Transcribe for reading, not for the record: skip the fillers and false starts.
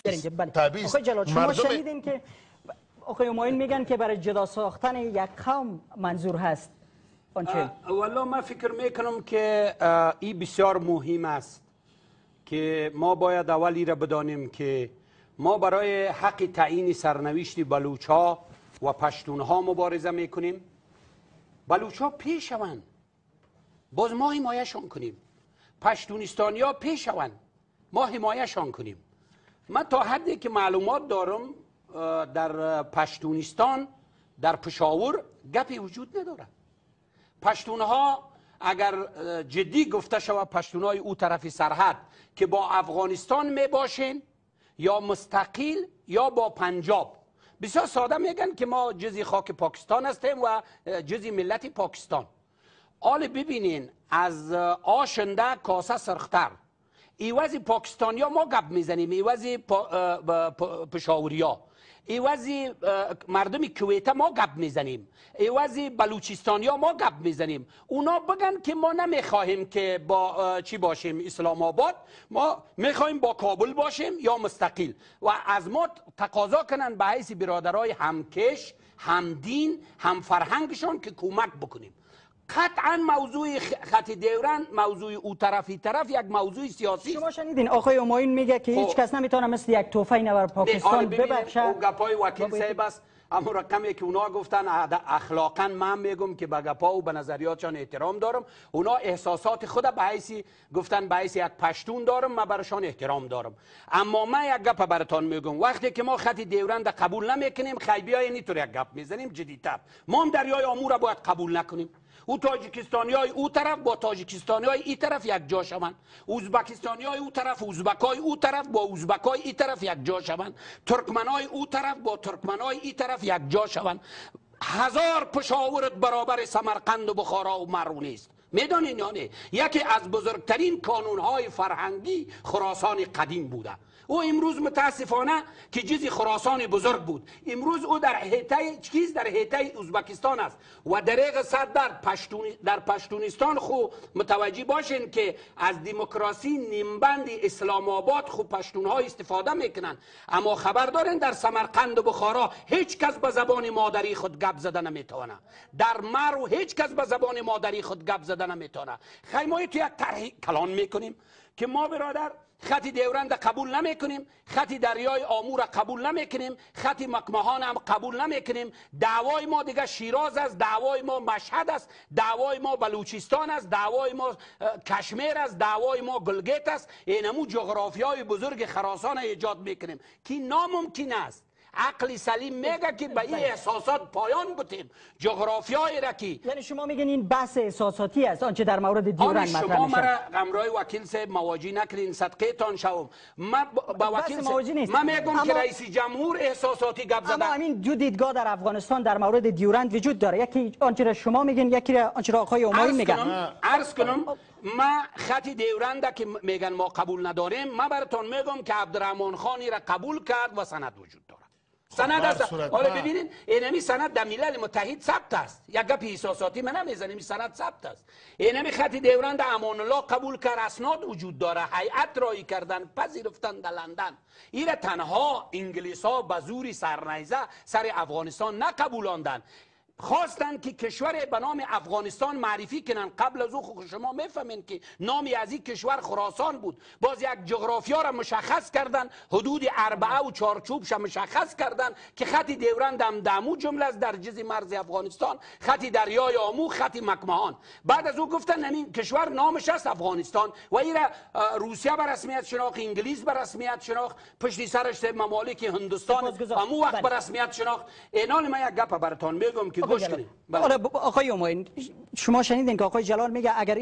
بله. آقای جلال شما شنیدین که آقای همایون میگن که برای جدا ساختن یک قوم منظور هست آنچه والله من فکر میکنم که این بسیار مهم است که ما باید اولی را بدانیم که ما برای حق تعیین سرنوشت بلوچ‌ها و پشتونها مبارزه میکنیم. بلوچ‌ها پیشوند، باز ما حمایهشان کنیم. پشتونستانیا پیشوند، ما حمایهشان کنیم. من تا حدی که معلومات دارم در پشتونستان، در پشاور گپی وجود نداره. پشتونها اگر جدی گفته شود، پشتونهای او طرف سرحد که با افغانستان می باشین یا مستقل یا با پنجاب، بسیار ساده میگن که ما جزی خاک پاکستان هستیم و جزی ملت پاکستان. حال ببینین از آشنده کاسه سرختر، ایوازی پاکستانیا ما گپ میزنیم، ایوازی پشاوریا، ایوازی مردم کویته ما گپ میزنیم، ایوازی بلوچستانیا ما گپ میزنیم. اونا بگن که ما نمیخواهیم که با چی باشیم، اسلام آباد، ما میخواهیم با کابل باشیم یا مستقل، و از ما تقاضا کنن به حیث برادرای همکش، همدین، همفرهنگشان که کمک بکنیم. قطعا موضوع خط دوران، موضوع او طرفی طرف یک موضوع سیاسی. شما شنیدین آقای همایون میگه که هیچ کس نمیتونه مثل یک توفین بر پاکستان ببخشه. اون گپای وکیل صاحب است، اما رقمی که اونا گفتن اخلاقا من میگم که به گپا و به نظریاتشان احترام دارم. اونا احساسات خود به حیث گفتن به حیث یک پشتون دارم، من برشان احترام دارم. اما من یک گپ براتون میگم، وقتی که ما خط دورند قبول نمیکنیم، خیبیای اینطور یک گپ میزنیم جدی‌تر، ما هم دریای آمو را باید قبول نکنیم. او تاجیکستانی های او طرف با تاجیکستانی های این طرف یک جا شوند، ازبکستانی های او طرف ازبک های او طرف با ازبک های این طرف یک جا شوند، ترکمن های او طرف با ترکمن های این طرف یک جا شوند. هزار پشاورت برابر سمرقند و بخارا و مرو نیست. میدانین یا نه؟ یکی از بزرگترین کانون های فرهنگی خراسان قدیم بوده. او امروز متاسفانه که جزی خراسان بزرگ بود، امروز او در حیطه چیز، در حیطه ازبکستان است. و دریغ صد در پشتونستان خو متوجه باشین که از دموکراسی نیمبند اسلام آباد خو پشتونها استفاده میکنن. اما خبر دارین در سمرقند و بخارا هیچ کس به زبان مادری خود گپ زده نمیتونه. در مرو هیچ کس به زبان مادری خود گپ زده نمیتونه. خیلی تو یک طرح کلان میکنیم که ما برادر خط دورند قبول نمیکنیم، خط دریای آمو را قبول نمیکنیم، خط مکمهان هم قبول نمیکنیم. دعوای ما دیگه شیراز است، دعوای ما مشهد است، دعوای ما بلوچستان است، دعوای ما کشمیر است، دعوای ما گلگیت است. اینمو جغرافیای بزرگ خراسان ایجاد میکنیم که ناممکن است. عقل سلیم میگه که به این احساسات پایان بتیم. جغرافیای را که یعنی شما میگین این بحث احساساتی است آنچه در مورد دیورند مطرح میشه. شما مرا غمرای وکیل صاحب مواجه نکردین، صدقه تان شوم. من با وکیل صاحب من میگم که رئیس جمهور احساساتی گپ زده. اما همین دو دیدگاه در افغانستان در مورد دیورند وجود داره، یکی آنچه را شما میگین، یکی را آنچه را آقای همایون میگن. عرض کنم ما خط دیورند که میگن ما قبول نداریم، من براتون میگم که عبدالرحمن خانی را قبول کرد و سند وجود داره. سند است. حالا ببینید اینمی سند در ملل متحد ثبت است. یک گپ احساساتی من نمیزنم، این سند ثبت است. اینمی خط دورند امان الله قبول کرد، اسناد وجود داره، هیئت رایی کردن، پذیرفتن در لندن. این تنها انگلیس ها به زور سرنیزه سر افغانستان نقبولاندن، خواستن که کشور به نام افغانستان معرفی کنن. قبل از او شما میفهمین که نامی از این کشور خراسان بود. باز یک جغرافیا را مشخص کردن، حدود اربعه و چارچوبش مشخص کردن که خط دورند هم دمو جمله است در جزی مرز افغانستان، خط دریای آمو، خط مکمهان. بعد از او گفتن همین کشور نامش است افغانستان و این را روسیه به رسمیت شناخت، انگلیس به رسمیت شناخت، پشت سرش ممالک هندوستان همو وقت به رسمیت شناخت. اینال من یک گپ براتون میگم که آقای همایون شما شنیدین که آقای جلال میگه اگر این